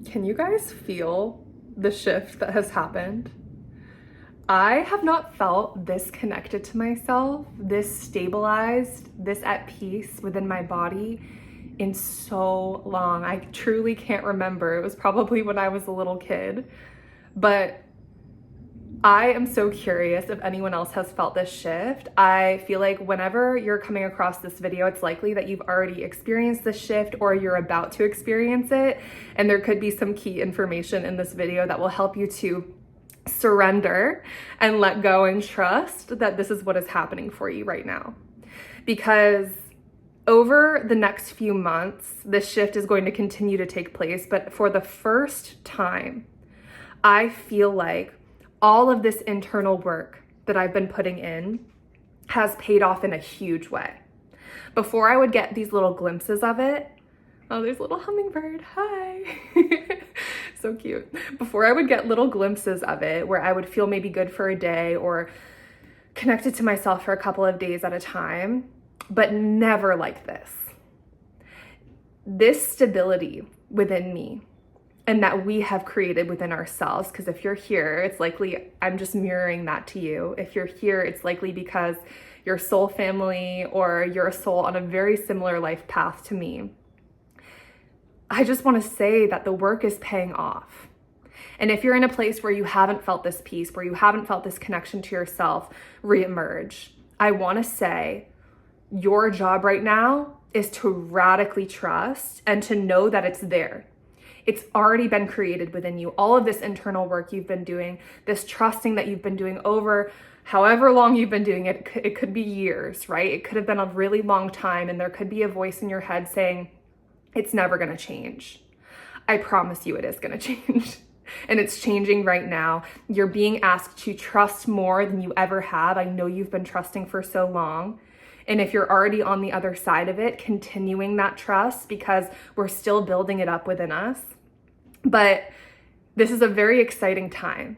Can you guys feel the shift that has happened? I have not felt this connected to myself, this stabilized, this at peace within my body in so long. I truly can't remember. It was probably when I was a little kid. But I am so curious if anyone else has felt this shift. I feel like whenever you're coming across this video, it's likely that you've already experienced this shift or you're about to experience it. And there could be some key information in this video that will help you to surrender and let go and trust that this is what is happening for you right now. Because over the next few months, this shift is going to continue to take place. But for the first time, I feel like all of this internal work that I've been putting in has paid off in a huge way. Before I would get these little glimpses of it, oh, there's a little hummingbird, hi. So cute. Before I would get little glimpses of it where I would feel maybe good for a day or connected to myself for a couple of days at a time, but never like this. This stability within me and that we have created within ourselves, because if you're here, it's likely I'm just mirroring that to you. If you're here, it's likely because you're soul family or you're a soul on a very similar life path to me. I just want to say that the work is paying off. And if you're in a place where you haven't felt this peace, where you haven't felt this connection to yourself reemerge, I want to say your job right now is to radically trust and to know that it's there. It's already been created within you. All of this internal work you've been doing, this trusting that you've been doing over however long you've been doing it, it could be years, right? It could have been a really long time, and there could be a voice in your head saying, it's never going to change. I promise you it is going to change. And it's changing right now. You're being asked to trust more than you ever have. I know you've been trusting for so long. And if you're already on the other side of it, continuing that trust, because we're still building it up within us. But this is a very exciting time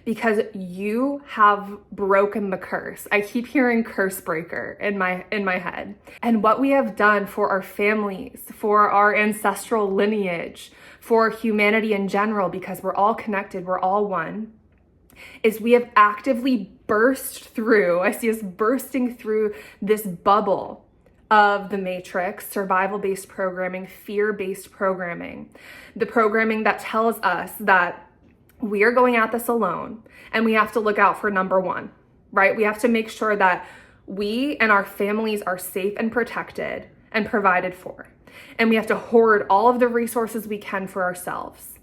because you have broken the curse. I keep hearing curse breaker in my head. And what we have done for our families, for our ancestral lineage, for humanity in general, because we're all connected, we're all one, is we have actively burst through, I see us bursting through this bubble of the matrix, survival-based programming, fear-based programming, the programming that tells us that we are going at this alone and we have to look out for number one, right? We have to make sure that we and our families are safe and protected and provided for. And we have to hoard all of the resources we can for ourselves.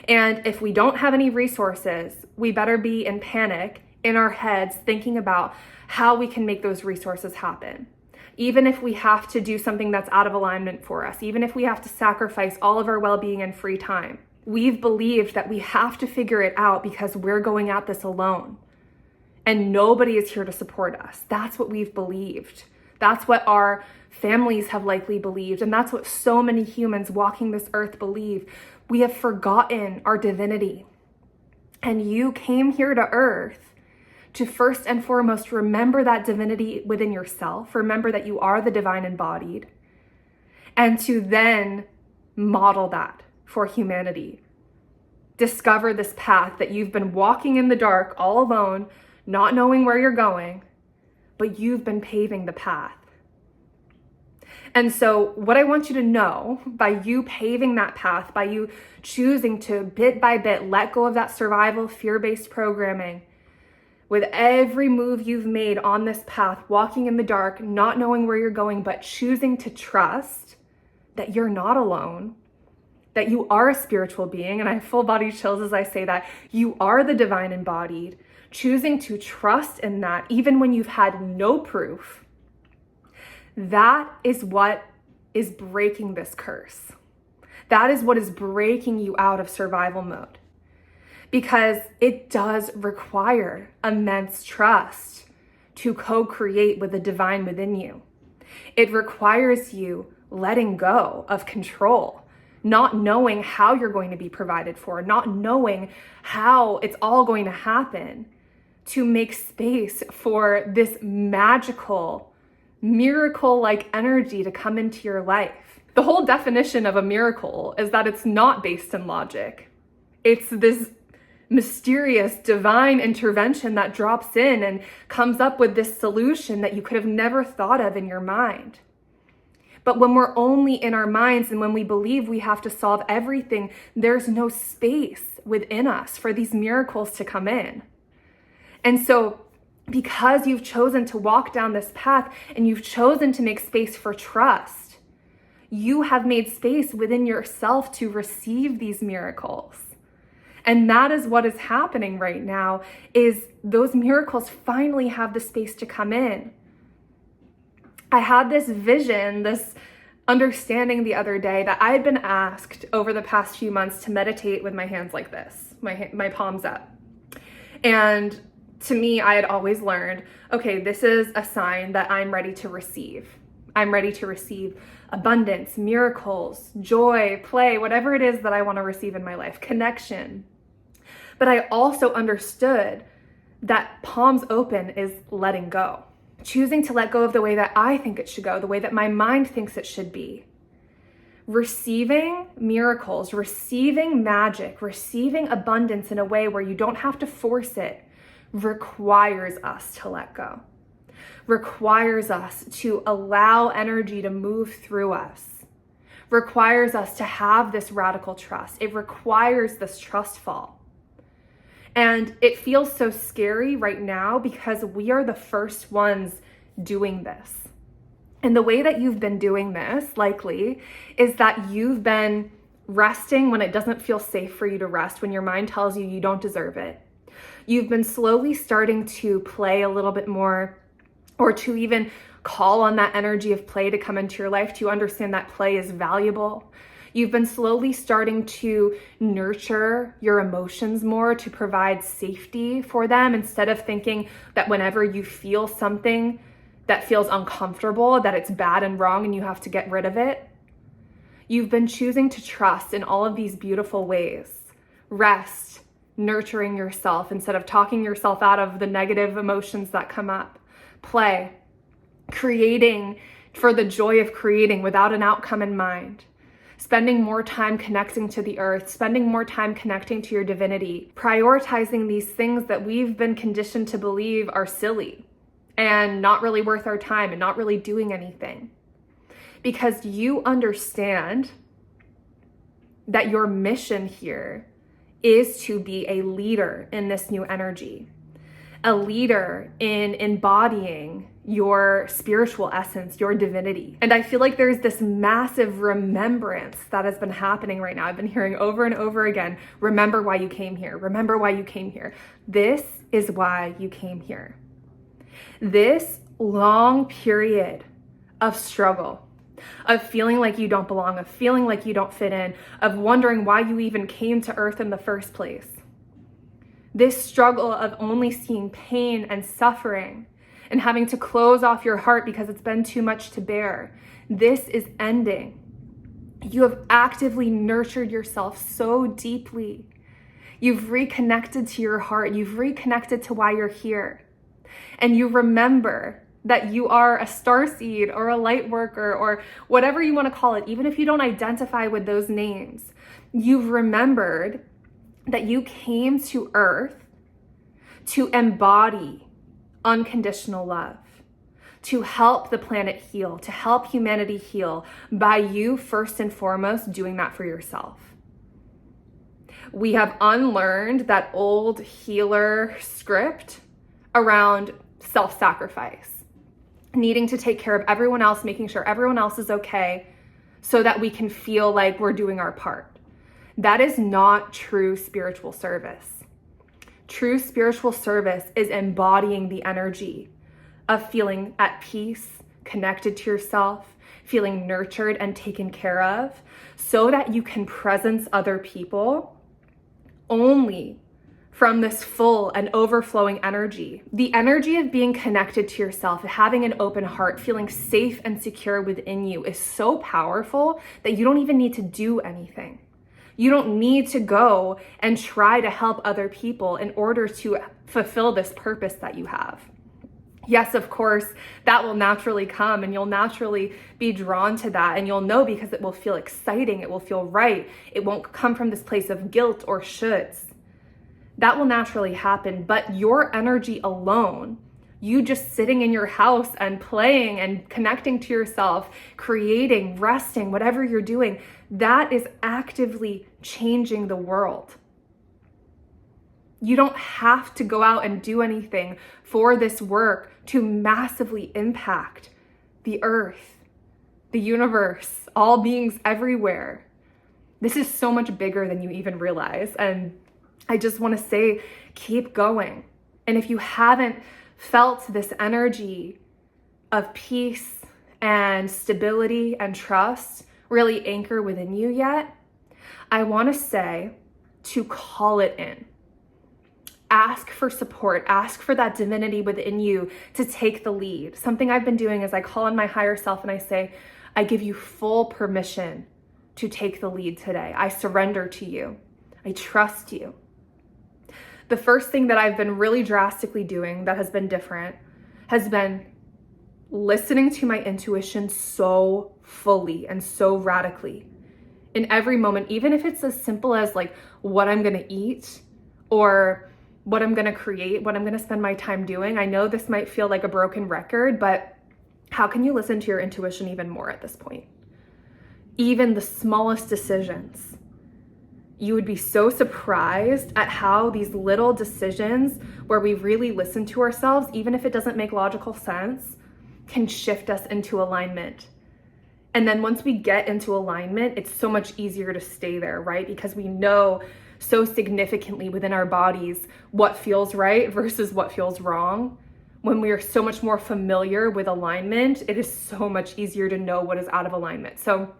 And if we don't have any resources, we better be in panic in our heads thinking about how we can make those resources happen. Even if we have to do something that's out of alignment for us, even if we have to sacrifice all of our well-being and free time, we've believed that we have to figure it out because we're going at this alone and nobody is here to support us. That's what we've believed. That's what our families have likely believed. And that's what so many humans walking this earth believe. We have forgotten our divinity. And you came here to earth to first and foremost remember that divinity within yourself, remember that you are the divine embodied, and to then model that for humanity. Discover this path that you've been walking in the dark all alone, not knowing where you're going, but you've been paving the path. And so what I want you to know, by you paving that path, by you choosing to bit by bit let go of that survival fear-based programming, with every move you've made on this path, walking in the dark, not knowing where you're going, but choosing to trust that you're not alone, that you are a spiritual being, and I have full body chills as I say that, you are the divine embodied, choosing to trust in that even when you've had no proof, that is what is breaking this curse. That is what is breaking you out of survival mode. Because it does require immense trust to co-create with the divine within you. It requires you letting go of control, not knowing how you're going to be provided for, not knowing how it's all going to happen, to make space for this magical, miracle-like energy to come into your life. The whole definition of a miracle is that it's not based in logic. It's this mysterious divine intervention that drops in and comes up with this solution that you could have never thought of in your mind. But when we're only in our minds and when we believe we have to solve everything, there's no space within us for these miracles to come in. And so because you've chosen to walk down this path and you've chosen to make space for trust, you have made space within yourself to receive these miracles. And that is what is happening right now, is those miracles finally have the space to come in. I had this vision, this understanding the other day that I had been asked over the past few months to meditate with my hands like this, my palms up. And to me, I had always learned, okay, this is a sign that I'm ready to receive. I'm ready to receive abundance, miracles, joy, play, whatever it is that I want to receive in my life, connection. But I also understood that palms open is letting go. Choosing to let go of the way that I think it should go, the way that my mind thinks it should be. Receiving miracles, receiving magic, receiving abundance in a way where you don't have to force it requires us to let go. Requires us to allow energy to move through us. Requires us to have this radical trust. It requires this trust fall. And it feels so scary right now because we are the first ones doing this. And the way that you've been doing this, likely, is that you've been resting when it doesn't feel safe for you to rest, when your mind tells you you don't deserve it. You've been slowly starting to play a little bit more, or to even call on that energy of play to come into your life, to understand that play is valuable. You've been slowly starting to nurture your emotions more, to provide safety for them, instead of thinking that whenever you feel something that feels uncomfortable, that it's bad and wrong and you have to get rid of it. You've been choosing to trust in all of these beautiful ways. Rest, nurturing yourself instead of talking yourself out of the negative emotions that come up. Play, creating for the joy of creating without an outcome in mind. Spending more time connecting to the earth, spending more time connecting to your divinity, prioritizing these things that we've been conditioned to believe are silly and not really worth our time and not really doing anything. Because you understand that your mission here is to be a leader in this new energy, a leader in embodying your spiritual essence, your divinity. And I feel like there's this massive remembrance that has been happening right now. I've been hearing over and over again, remember why you came here. Remember why you came here. This is why you came here. This long period of struggle, of feeling like you don't belong, of feeling like you don't fit in, of wondering why you even came to earth in the first place. This struggle of only seeing pain and suffering and having to close off your heart because it's been too much to bear. This is ending. You have actively nurtured yourself so deeply. You've reconnected to your heart. You've reconnected to why you're here. And you remember that you are a starseed or a light worker or whatever you want to call it, even if you don't identify with those names. You've remembered that you came to earth to embody unconditional love, to help the planet heal, to help humanity heal by you first and foremost doing that for yourself. We have unlearned that old healer script around self-sacrifice, needing to take care of everyone else, making sure everyone else is okay so that we can feel like we're doing our part. That is not true spiritual service. True spiritual service is embodying the energy of feeling at peace, connected to yourself, feeling nurtured and taken care of, so that you can presence other people only from this full and overflowing energy. The energy of being connected to yourself, having an open heart, feeling safe and secure within you is so powerful that you don't even need to do anything. You don't need to go and try to help other people in order to fulfill this purpose that you have. Yes, of course, that will naturally come and you'll naturally be drawn to that, and you'll know because it will feel exciting, it will feel right. It won't come from this place of guilt or shoulds. That will naturally happen, but your energy alone, you just sitting in your house and playing and connecting to yourself, creating, resting, whatever you're doing, that is actively changing the world. You don't have to go out and do anything for this work to massively impact the earth, the universe, all beings everywhere. This is so much bigger than you even realize. And I just want to say, keep going. And if you haven't felt this energy of peace and stability and trust really anchor within you yet, I want to say to call it in. Ask for support, ask for that divinity within you to take the lead. Something I've been doing is I call on my higher self and I say, I give you full permission to take the lead today. I surrender to you. I trust you. The first thing that I've been really drastically doing that has been different has been listening to my intuition so fully and so radically in every moment, even if it's as simple as like what I'm gonna eat or what I'm gonna create, what I'm gonna spend my time doing. I know this might feel like a broken record, but how can you listen to your intuition even more at this point? Even the smallest decisions. You would be so surprised at how these little decisions where we really listen to ourselves, even if it doesn't make logical sense, can shift us into alignment. And then once we get into alignment, it's so much easier to stay there, right? Because we know so significantly within our bodies what feels right versus what feels wrong. When we are so much more familiar with alignment, it is so much easier to know what is out of alignment. So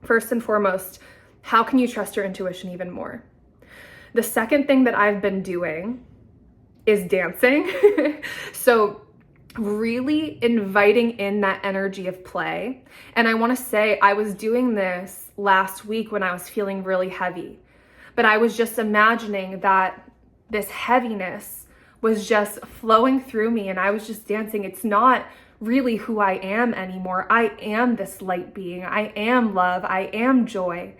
first and foremost, how can you trust your intuition even more? The second thing that I've been doing is dancing. So really inviting in that energy of play. And I want to say I was doing this last week when I was feeling really heavy. But I was just imagining that this heaviness was just flowing through me and I was just dancing. It's not really who I am anymore. I am this light being. I am love. I am joy.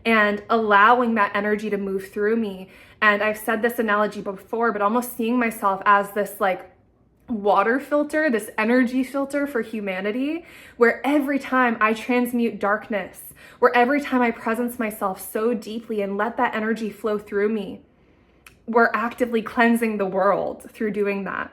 And allowing that energy to move through me. And I've said this analogy before, but almost seeing myself as this like water filter, this energy filter for humanity, where every time I transmute darkness, where every time I presence myself so deeply and let that energy flow through me, we're actively cleansing the world through doing that.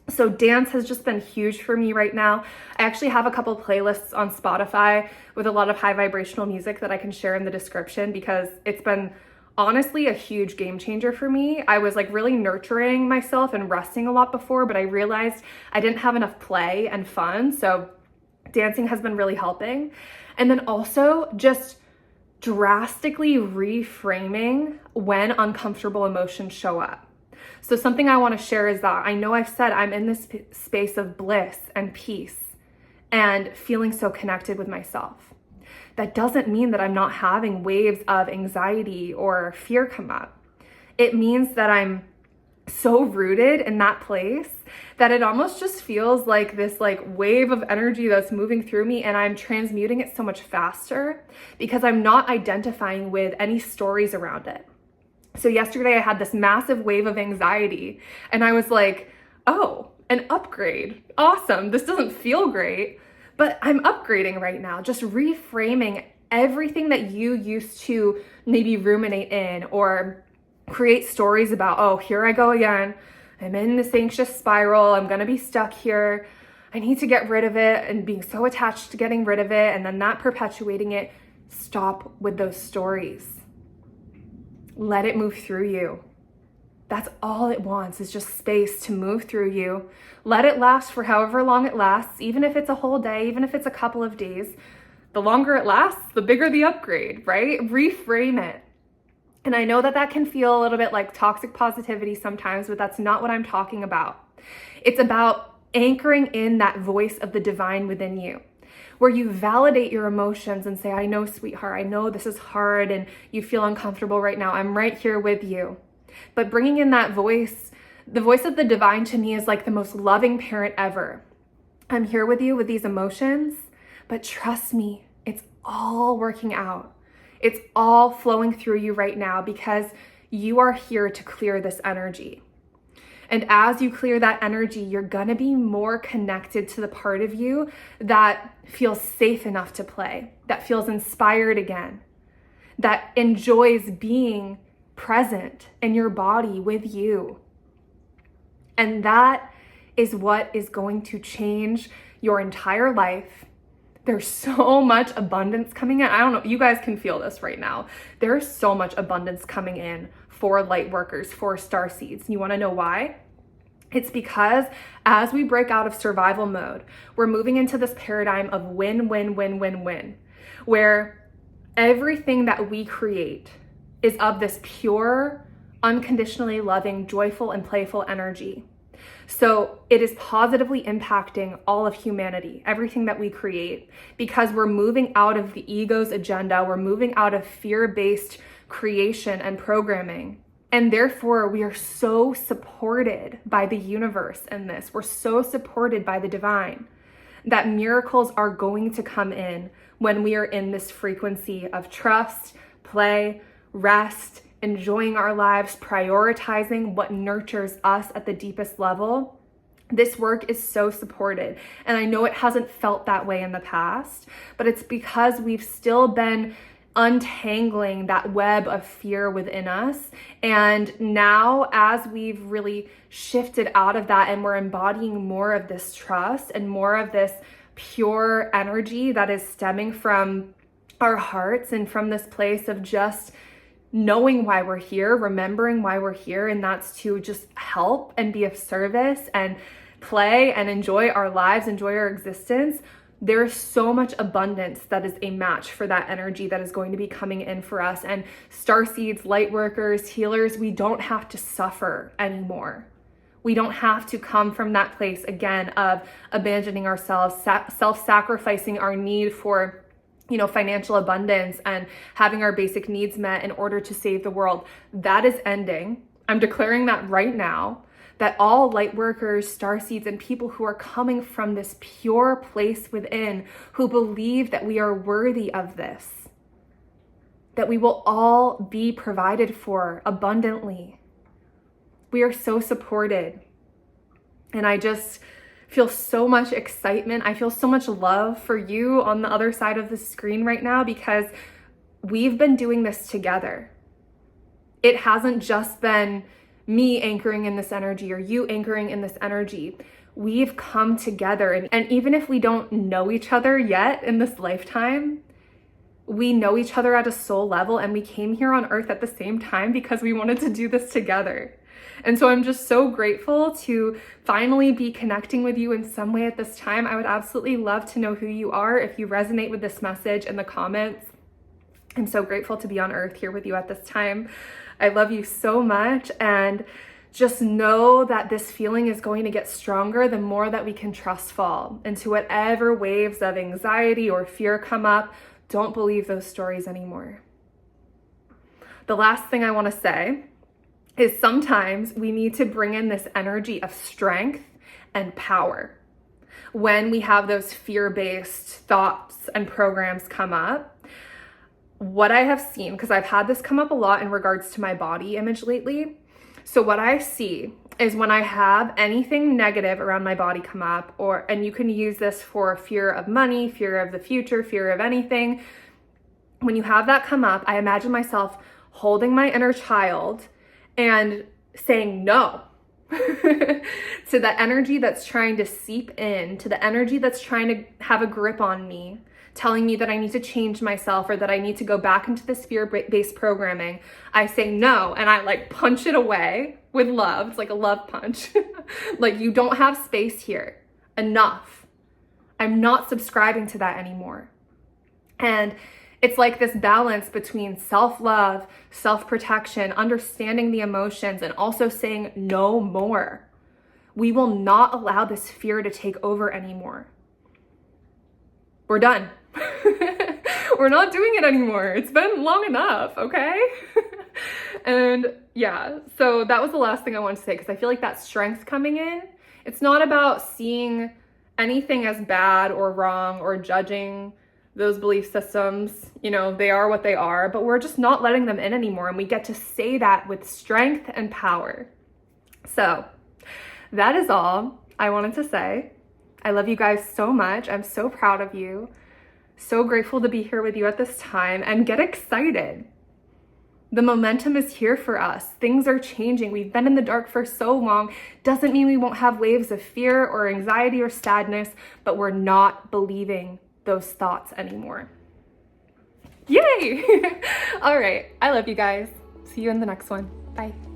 So dance has just been huge for me right now. I actually have a couple playlists on Spotify with a lot of high vibrational music that I can share in the description because it's been honestly a huge game changer for me. I was like really nurturing myself and resting a lot before, but I realized I didn't have enough play and fun. So dancing has been really helping. And then also just drastically reframing when uncomfortable emotions show up. So something I want to share is that I know I've said I'm in this space of bliss and peace and feeling so connected with myself. That doesn't mean that I'm not having waves of anxiety or fear come up. It means that I'm so rooted in that place that it almost just feels like this like wave of energy that's moving through me, and I'm transmuting it so much faster because I'm not identifying with any stories around it. So yesterday I had this massive wave of anxiety and I was like, oh, an upgrade. Awesome. This doesn't feel great, but I'm upgrading right now. Just reframing everything that you used to maybe ruminate in or create stories about, oh, here I go again. I'm in this anxious spiral. I'm going to be stuck here. I need to get rid of it, and being so attached to getting rid of it and then not perpetuating it. Stop with those stories. Let it move through you. That's all it wants, is just space to move through you. Let it last for however long it lasts, even if it's a whole day, even if it's a couple of days. The longer it lasts, the bigger the upgrade, right? Reframe it. And I know that that can feel a little bit like toxic positivity sometimes, but that's not what I'm talking about. It's about anchoring in that voice of the divine within you, where you validate your emotions and say, I know, sweetheart, I know this is hard and you feel uncomfortable right now. I'm right here with you. But bringing in that voice The voice of the divine to me is like the most loving parent ever. I'm here with you with these emotions, but trust me, it's all working out. It's all flowing through you right now because you are here to clear this energy. And as you clear that energy, you're gonna be more connected to the part of you that feels safe enough to play, that feels inspired again, that enjoys being present in your body with you. And that is what is going to change your entire life. There's so much abundance coming in. I don't know, you guys can feel this right now. There's so much abundance coming in for light workers, for starseeds. You wanna know why? It's because as we break out of survival mode, we're moving into this paradigm of win, win, win, win, win, where everything that we create is of this pure, unconditionally loving, joyful, and playful energy. So it is positively impacting all of humanity, everything that we create, because we're moving out of the ego's agenda. We're moving out of fear-based creation and programming. And therefore, we are so supported by the universe in this. We're so supported by the divine that miracles are going to come in when we are in this frequency of trust, play, rest, enjoying our lives, prioritizing what nurtures us at the deepest level. This work is so supported. And I know it hasn't felt that way in the past, but it's because we've still been untangling that web of fear within us. And now, as we've really shifted out of that and we're embodying more of this trust and more of this pure energy that is stemming from our hearts and from this place of just knowing why we're here, remembering why we're here, and that's to just help and be of service and play and enjoy our lives, enjoy our existence. There's so much abundance that is a match for that energy that is going to be coming in for us. And starseeds, light workers, healers, we don't have to suffer anymore. We don't have to come from that place again of abandoning ourselves, self-sacrificing our need for financial abundance and having our basic needs met in order to save the world. That is ending. I'm declaring that right now, that all light workers, starseeds, and people who are coming from this pure place within, who believe that we are worthy of this, that we will all be provided for abundantly. We are so supported. And I just feel so much excitement. I feel so much love for you on the other side of the screen right now, because we've been doing this together. It hasn't just been me anchoring in this energy or you anchoring in this energy. We've come together, and even if we don't know each other yet in this lifetime, we know each other at a soul level, and we came here on earth at the same time because we wanted to do this together. And so I'm just so grateful to finally be connecting with you in some way at this time. I would absolutely love to know who you are if you resonate with this message in the comments. I'm so grateful to be on earth here with you at this time. I love you so much, and just know that this feeling is going to get stronger the more that we can trust fall into whatever waves of anxiety or fear come up. Don't believe those stories anymore. The last thing I want to say is sometimes we need to bring in this energy of strength and power when we have those fear-based thoughts and programs come up. What I have seen, because I've had this come up a lot in regards to my body image lately. So what I see is when I have anything negative around my body come up, and you can use this for fear of money, fear of the future, fear of anything. When you have that come up, I imagine myself holding my inner child and saying no to the energy that's trying to seep in, to the energy that's trying to have a grip on me, telling me that I need to change myself or that I need to go back into this fear-based programming. I say no, and I punch it away with love. It's like a love punch. You don't have space here. Enough. I'm not subscribing to that anymore. And it's like this balance between self-love, self-protection, understanding the emotions, and also saying no more. We will not allow this fear to take over anymore. We're done. We're not doing it anymore. It's been long enough, okay? And yeah, so that was the last thing I wanted to say, because I feel like that strength coming in, it's not about seeing anything as bad or wrong or judging those belief systems. You know, they are what they are, but we're just not letting them in anymore. And we get to say that with strength and power. So that is all I wanted to say. I love you guys so much. I'm so proud of you. So grateful to be here with you at this time, and get excited. The momentum is here for us. Things are changing. We've been in the dark for so long. Doesn't mean we won't have waves of fear or anxiety or sadness, but we're not believing those thoughts anymore. Yay! All right. I love you guys. See you in the next one. Bye.